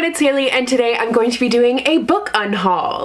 it's Hailey, and today I'm going to be doing a book unhaul.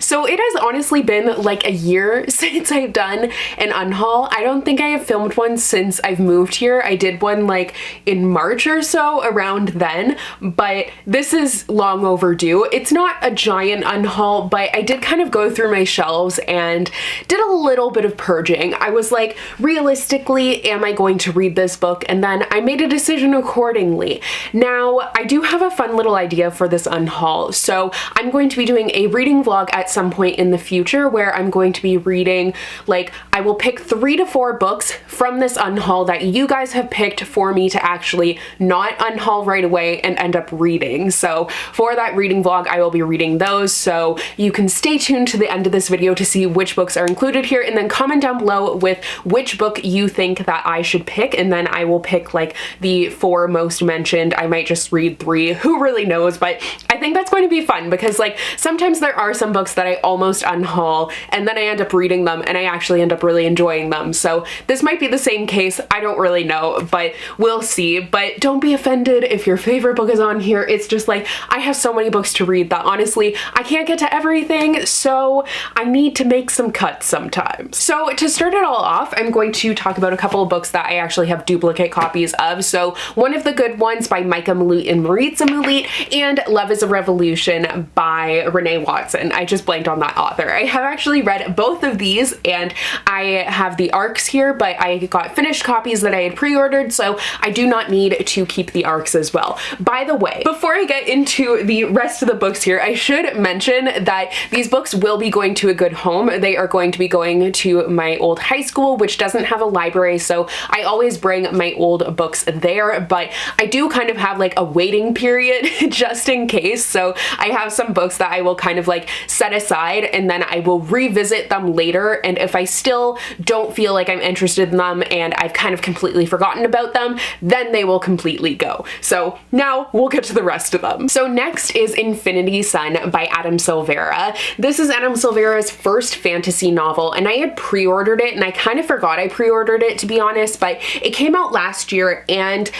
So it has honestly been like a year since I've done an unhaul. I don't think I have filmed one since I've moved here. I did one like in March or so, around then, but this is long overdue. It's not a giant unhaul, but I did kind of go through my shelves and did a little bit of purging. I was like, realistically, am I going to read this book? And then I made a decision accordingly. Now, I do have a fun little idea for this unhaul. So I'm going to be doing a reading vlog at some point in the future where I'm going to be reading, like, I will pick 3 to 4 books from this unhaul that you guys have picked for me to actually not unhaul right away and end up reading. So for that reading vlog, I will be reading those. So you can stay tuned to the end of this video to see which books are included here, and then comment down below with which book you think that I should pick, and then I will pick like the 4 most mentioned. I might just read 3, who really knows, but I think that's going to be fun because like sometimes there are some books that I almost unhaul and then I end up reading them and I actually end up really enjoying them. So this might be the same case. I don't really know, but we'll see. But don't be offended if your favorite book is on here. It's just like I have so many books to read that honestly I can't get to everything, so I need to make some cuts sometimes. So to start it all off, I'm going to talk about a couple of books that I actually have duplicate copies of. So one of the good ones by Micah Malute and Maritza Malute, and Love is a Revolution by Renee Watson. I just blanked on that author. I have actually read both of these and I have the ARCs here, but I got finished copies that I had pre-ordered, so I do not need to keep the ARCs as well. By the way, before I get into the rest of the books here, I should mention that these books will be going to a good home. They are going to be going to my old high school, which doesn't have a library, so I always bring my old books there, but I do kind of have like a waiting period just in case. So I have some books that I will kind of like set aside and then I will revisit them later, and if I still don't feel like I'm interested in them and I've kind of completely forgotten about them, then they will completely go. So now we'll get to the rest of them. So next is Infinity Sun by Adam Silvera. This is Adam Silvera's first fantasy novel, and I had pre-ordered it and I kind of forgot I pre-ordered it, to be honest, but it came out last year and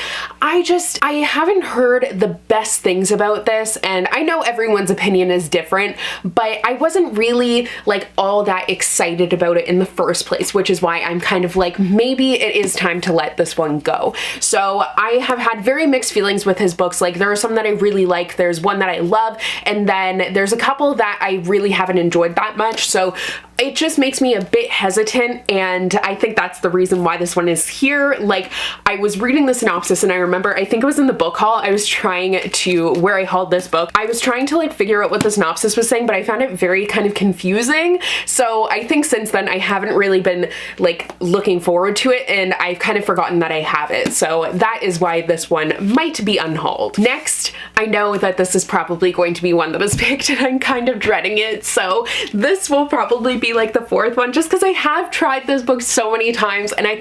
I haven't heard the best things about this, and I know everyone's opinion is different, but I wasn't really like all that excited about it in the first place, which is why I'm kind of like, maybe it is time to let this one go. So I have had very mixed feelings with his books. Like there are some that I really like, there's one that I love, and then there's a couple that I really haven't enjoyed that much. So it just makes me a bit hesitant, and I think that's the reason why this one is here. Like I was reading the synopsis and I remember, I think it was in the book haul, I was trying to, where I hauled this book, I was trying to like figure out what the synopsis was saying, but I found it very kind of confusing. So I think since then I haven't really been like looking forward to it, and I've kind of forgotten that I have it. So that is why this one might be unhauled. Next, I know that this is probably going to be one that was picked and I'm kind of dreading it. So this will probably be like the 4th one, just because I have tried this book so many times and I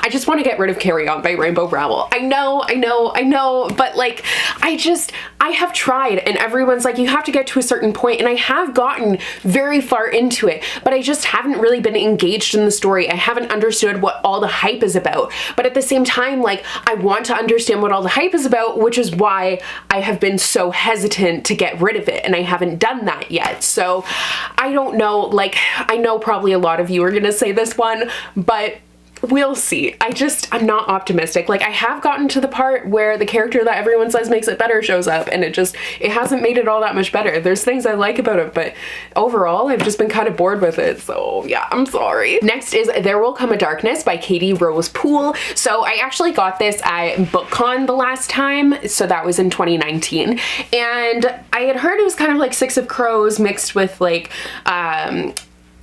just want to get rid of Carry On by Rainbow Rowell. I know, but like I have tried and everyone's like, you have to get to a certain point, and I have gotten very far into it, but I just haven't really been engaged in the story. I haven't understood what all the hype is about, but at the same time, like I want to understand what all the hype is about, which is why I have been so hesitant to get rid of it, and I haven't done that yet. So I don't know, like I know probably a lot of you are gonna say this one, but we'll see. I'm not optimistic. Like I have gotten to the part where the character that everyone says makes it better shows up, and it hasn't made it all that much better. There's things I like about it, but overall I've just been kind of bored with it. So yeah, I'm sorry. Next is There Will Come a Darkness by Katie Rose Poole. So I actually got this at BookCon the last time, so that was in 2019, and I had heard it was kind of like Six of Crows mixed with like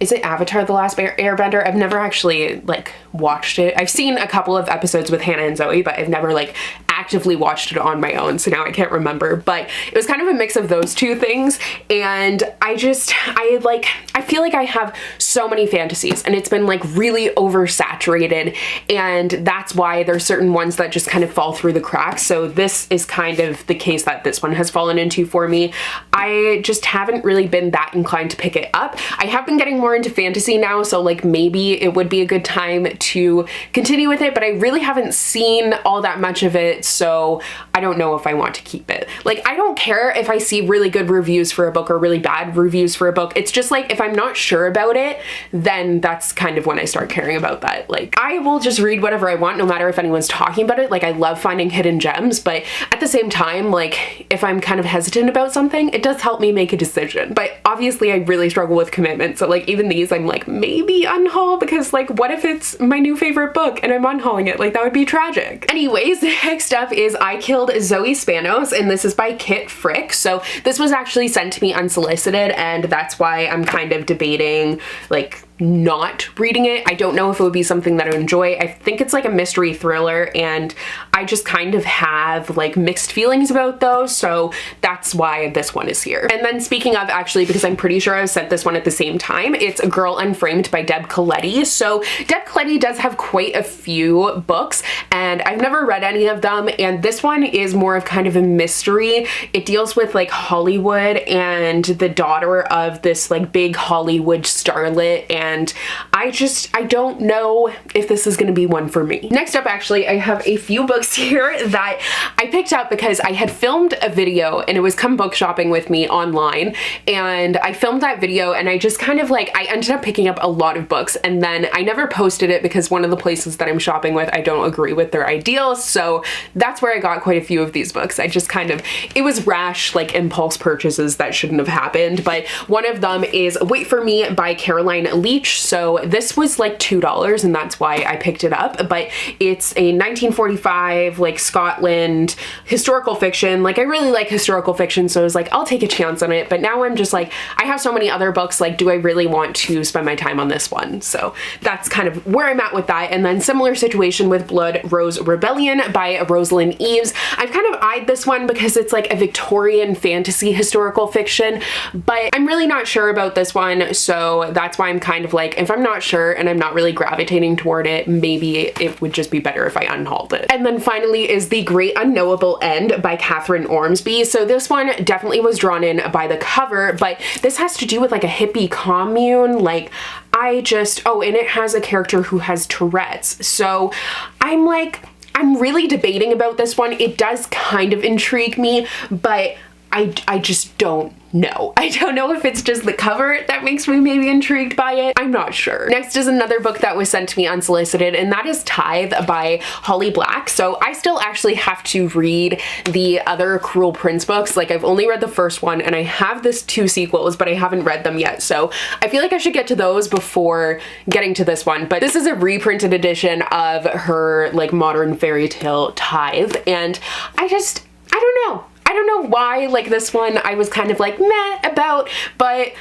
is it Avatar: The Last Airbender? I've never actually like watched it. I've seen a couple of episodes with Hannah and Zoe, but I've never like actively watched it on my own, so now I can't remember. But it was kind of a mix of those two things, and I feel like I have so many fantasies and it's been like really oversaturated, and that's why there's certain ones that just kind of fall through the cracks. So this is kind of the case that this one has fallen into for me. I just haven't really been that inclined to pick it up. I have been getting more into fantasy now, so like maybe it would be a good time to continue with it, but I really haven't seen all that much of it so I don't know if I want to keep it. Like, I don't care if I see really good reviews for a book or really bad reviews for a book. It's just like, if I'm not sure about it, then that's kind of when I start caring about that. Like, I will just read whatever I want, no matter if anyone's talking about it. Like, I love finding hidden gems, but at the same time, like, if I'm kind of hesitant about something, it does help me make a decision. But obviously I really struggle with commitment, so like even these I'm like, maybe unhaul, because like, what if it's my new favorite book and I'm unhauling it? Like, that would be tragic. Anyways, next up is I Killed Zoe Spanos, and this is by Kit Frick. So this was actually sent to me unsolicited, and that's why I'm kind of debating like not reading it. I don't know if it would be something that I would enjoy. I think it's like a mystery thriller, and I just kind of have like mixed feelings about those, so that's why this one is here. And then speaking of, actually, because I'm pretty sure I sent this one at the same time, it's A Girl Unframed by Deb Coletti. So Deb Coletti does have quite a few books, and I've never read any of them, and this one is more of kind of a mystery. It deals with like Hollywood and the daughter of this like big Hollywood starlet, and I don't know if this is gonna be one for me. Next up, actually, I have a few books here that I picked up because I had filmed a video, and it was Come Book Shopping With Me online, and I filmed that video, and I just kind of like, I ended up picking up a lot of books, and then I never posted it because one of the places that I'm shopping with, I don't agree with their ideals, so that's where I got quite a few of these books. I just kind of, it was rash, like impulse purchases that shouldn't have happened, but one of them is Wait For Me by Caroline Leach. So this was like $2, and that's why I picked it up, but it's a 1945 like Scotland historical fiction. Like, I really like historical fiction, so I was like, I'll take a chance on it, but now I'm just like, I have so many other books, like, do I really want to spend my time on this one? So that's kind of where I'm at with that. And then similar situation with Blood Rose Rebellion by Rosalind Eves. I've kind of eyed this one because it's like a Victorian fantasy historical fiction, but I'm really not sure about this one, so that's why I'm kind of like, if I'm not sure and I'm not really gravitating toward it, maybe it would just be better if I unhauled it. And then finally is The Great Unknowable End by Catherine Ormsby. So this one definitely was drawn in by the cover, but this has to do with like a hippie commune. Like, oh, and it has a character who has Tourette's. So I'm like, I'm really debating about this one. It does kind of intrigue me, but I just don't know. I don't know if it's just the cover that makes me maybe intrigued by it. I'm not sure. Next is another book that was sent to me unsolicited, and that is Tithe by h.leblanc. So I still actually have to read the other Cruel Prince books. Like, I've only read the first one, and I have this 2 sequels, but I haven't read them yet. So I feel like I should get to those before getting to this one. But this is a reprinted edition of her like modern fairy tale Tithe, and I don't know. I don't know why, like, this one I was kind of like meh about, but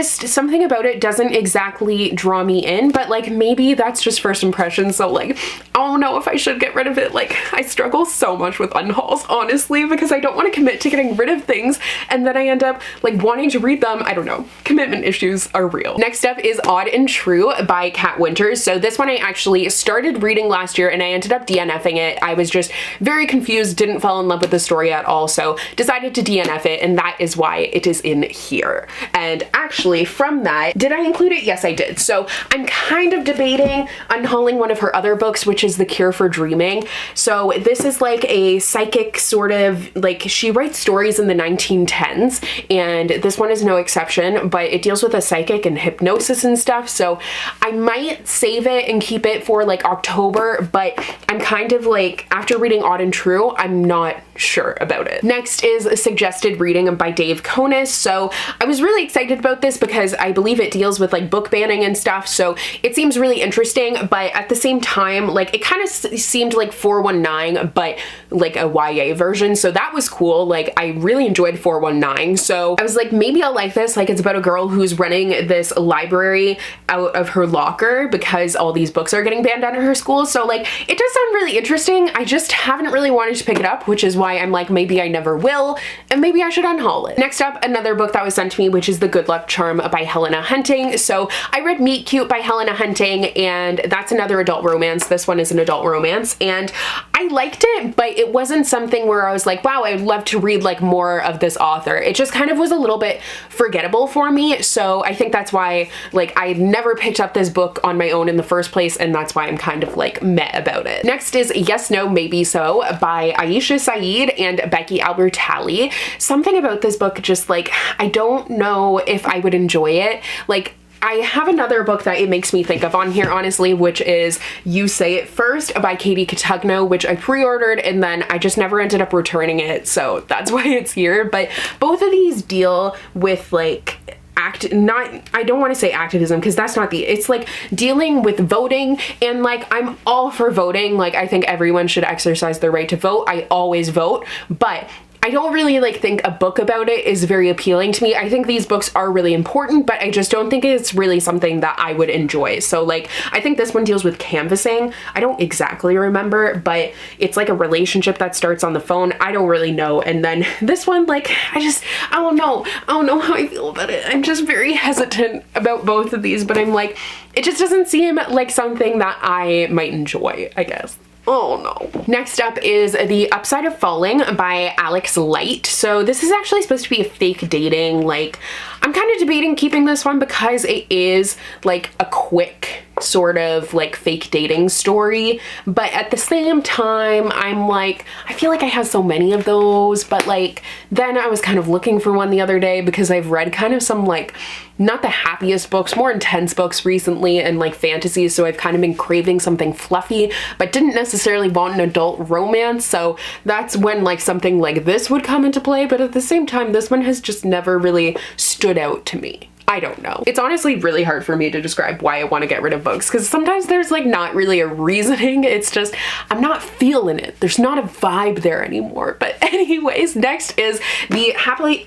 something about it doesn't exactly draw me in, but like, maybe that's just first impression, so like, I don't know if I should get rid of it. Like, I struggle so much with unhauls, honestly, because I don't want to commit to getting rid of things, and then I end up like wanting to read them. I don't know. Commitment issues are real. Next up is Odd and True by Kat Winters. So this one I actually started reading last year, and I ended up DNFing it. I was just very confused, didn't fall in love with the story at all, so decided to DNF it, and that is why it is in here. And actually, from that, did I include it? Yes, I did. So I'm kind of debating unhauling one of her other books, which is The Cure for Dreaming. So this is like a psychic sort of, like, she writes stories in the 1910s, and this one is no exception, but it deals with a psychic and hypnosis and stuff. So I might save it and keep it for like October, but I'm kind of like, after reading Odd and True, I'm not sure about it. Next is a suggested reading by Dave Konis. So I was really excited about this because I believe it deals with like book banning and stuff, so it seems really interesting, but at the same time, like, it kind of seemed like 419, but like a YA version, so that was cool. Like, I really enjoyed 419, so I was like, maybe I'll like this. Like, it's about a girl who's running this library out of her locker because all these books are getting banned out of her school, so like, it does sound really interesting. I just haven't really wanted to pick it up, which is why I'm like, maybe I never will, and maybe I should unhaul it. Next up, another book that was sent to me, which is The Good Luck Love Charm by Helena Hunting. So I read Meet Cute by Helena Hunting, and that's another adult romance. This one is an adult romance, and I liked it, but it wasn't something where I was like, wow, I'd love to read like more of this author. It just kind of was a little bit forgettable for me. So I think that's why like I never picked up this book on my own in the first place, and that's why I'm kind of like meh about it. Next is Yes, No, Maybe So by Aisha Saeed and Becky Albertalli. Something about this book just like, I don't know if I would enjoy it. Like, I have another book that it makes me think of on here, honestly, which is You Say It First by Katie Cotugno, which I pre-ordered and then I just never ended up returning it, so that's why it's here. But both of these deal with like I don't want to say activism because that's not it's like dealing with voting, and like I'm all for voting. Like I think everyone should exercise their right to vote. I always vote, but I don't really like think a book about it is very appealing to me. I think these books are really important, but I just don't think it's really something that I would enjoy. So like, I think this one deals with canvassing. I don't exactly remember, but it's like a relationship that starts on the phone. I don't really know. And then this one, like, I don't know how I feel about it. I'm just very hesitant about both of these, but I'm like, it just doesn't seem like something that I might enjoy, I guess. Oh no. Next up is The Upside of Falling by Alex Light. So this is actually supposed to be a fake dating. Like, I'm kind of debating keeping this one because it is like a quick sort of like fake dating story, but at the same time I'm like, I feel like I have so many of those. But like, then I was kind of looking for one the other day because I've read kind of some like not the happiest books, more intense books recently, and like fantasies, so I've kind of been craving something fluffy but didn't necessarily want an adult romance. So that's when like something like this would come into play, but at the same time this one has just never really stood out to me. I don't know. It's honestly really hard for me to describe why I want to get rid of books because sometimes there's like not really a reasoning. It's just, I'm not feeling it. There's not a vibe there anymore. But anyways, next is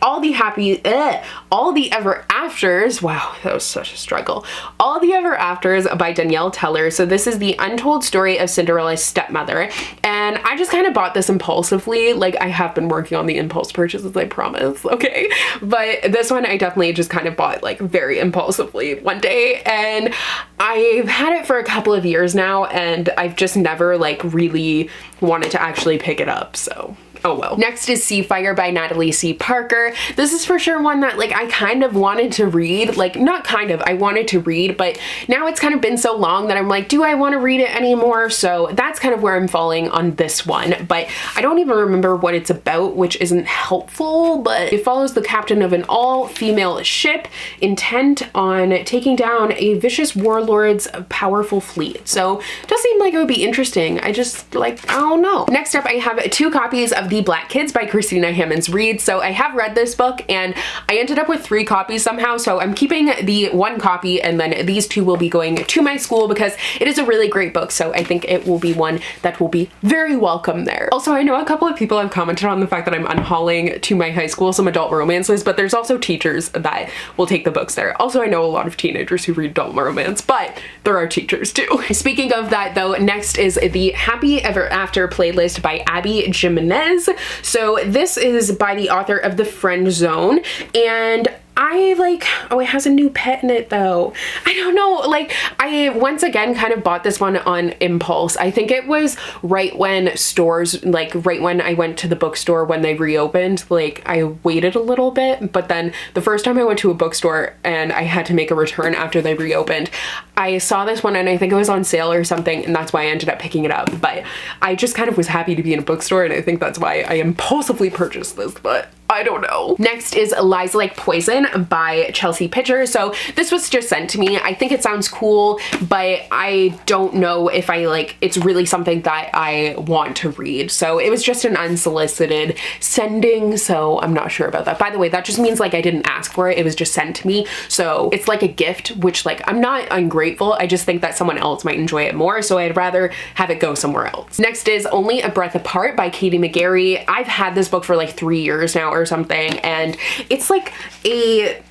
All the Ever Afters. Wow, that was such a struggle. All the Ever Afters by Danielle Teller. So this is the untold story of Cinderella's stepmother. And I just kind of bought this impulsively. Like, I have been working on the impulse purchases, I promise, okay? But this one I definitely just kind of bought like very impulsively one day, and I've had it for a couple of years now and I've just never like really wanted to actually pick it up, so oh well. Next is Seafire by Natalie C. Parker. This is for sure one that like I kind of wanted to read, like not kind of, I wanted to read, but now it's kind of been so long that I'm like, do I want to read it anymore? So that's kind of where I'm falling on this one, but I don't even remember what it's about, which isn't helpful. But it follows the captain of an all-female ship intent on taking down a vicious warlord's powerful fleet. So it does seem like it would be interesting. I just like, I don't know. Next up, I have 2 copies of The Black Kids by Christina Hammonds Reed. So I have read this book and I ended up with 3 copies somehow. So I'm keeping the 1 copy and then these 2 will be going to my school because it is a really great book. So I think it will be one that will be very welcome there. Also, I know a couple of people have commented on the fact that I'm unhauling to my high school some adult romances, but there's also teachers that will take the books there. Also, I know a lot of teenagers who read adult romance, but there are teachers too. Speaking of that though, next is the Happy Ever After playlist by Abby Jimenez. So this is by the author of The Friend Zone, and I like, oh, it has a new pet in it though. I don't know, like I once again kind of bought this one on impulse. I think it was right when stores, like right when I went to the bookstore when they reopened, like I waited a little bit, but then the first time I went to a bookstore and I had to make a return after they reopened, I saw this one and I think it was on sale or something, and that's why I ended up picking it up. But I just kind of was happy to be in a bookstore, and I think that's why I impulsively purchased this, but I don't know. Next is Lies Like Poison by Chelsea Pitcher. So this was just sent to me. I think it sounds cool, but I don't know if I like, it's really something that I want to read. So it was just an unsolicited sending, so I'm not sure about that. By the way, that just means like I didn't ask for it. It was just sent to me. So it's like a gift, which like I'm not ungrateful. I just think that someone else might enjoy it more, so I'd rather have it go somewhere else. Next is Only a Breath Apart by Katie McGarry. I've had this book for like 3 years now or something, and it's like a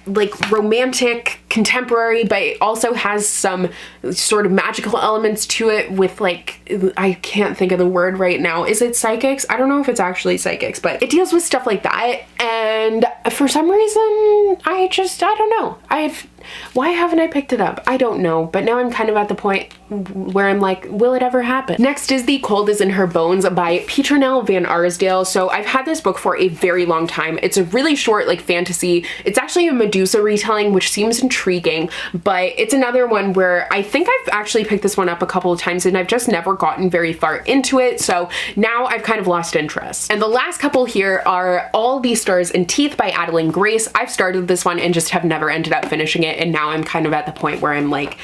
romantic contemporary, but it also has some sort of magical elements to it with like, I can't think of the word right now. Is it psychics? I don't know if it's actually psychics, but it deals with stuff like that. And for some reason, I don't know. Why haven't I picked it up? I don't know, but now I'm kind of at the point where I'm like, will it ever happen? Next is The Cold is in Her Bones by Petronell Van Arsdale. So I've had this book for a very long time. It's a really short like fantasy. It's actually a Medusa retelling, which seems intriguing, but it's another one where I think I've actually picked this one up a couple of times and I've just never gotten very far into it. So now I've kind of lost interest. And the last couple here are All These Stars and Teeth by Adeline Grace. I've started this one and just have never ended up finishing it. And now I'm kind of at the point where I'm like,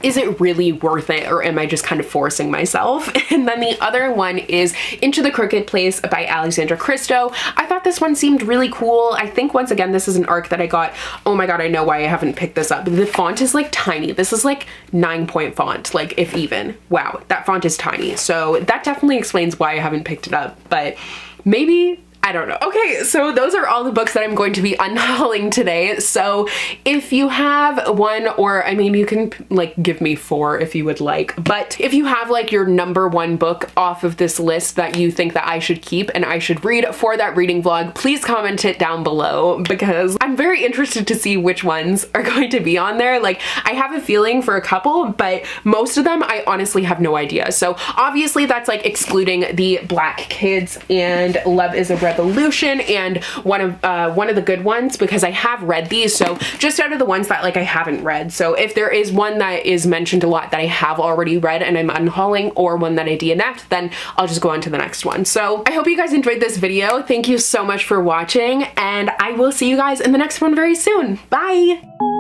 is it really worth it, or am I just kind of forcing myself? And then the other one is Into the Crooked Place by Alexandra Christo. I thought this one seemed really cool. I think once again, this is an arc that I got. Oh my god, I know why I haven't picked this up. The font is like tiny. This is like 9-point font, like if even. Wow, that font is tiny. So that definitely explains why I haven't picked it up, but maybe, I don't know. Okay, so those are all the books that I'm going to be unhauling today. So if you have one, or I mean, you can like give me 4 if you would like, but if you have like your #1 book off of this list that you think that I should keep and I should read for that reading vlog, please comment it down below, because I'm very interested to see which ones are going to be on there. Like, I have a feeling for a couple, but most of them I honestly have no idea. So obviously that's like excluding the Black Kids and Love is a Revolution and one of the good ones, because I have read these. So just out of the ones that like I haven't read. So if there is one that is mentioned a lot that I have already read and I'm unhauling, or one that I DNF'd, then I'll just go on to the next one. So I hope you guys enjoyed this video. Thank you so much for watching, and I will see you guys in the next one very soon. Bye!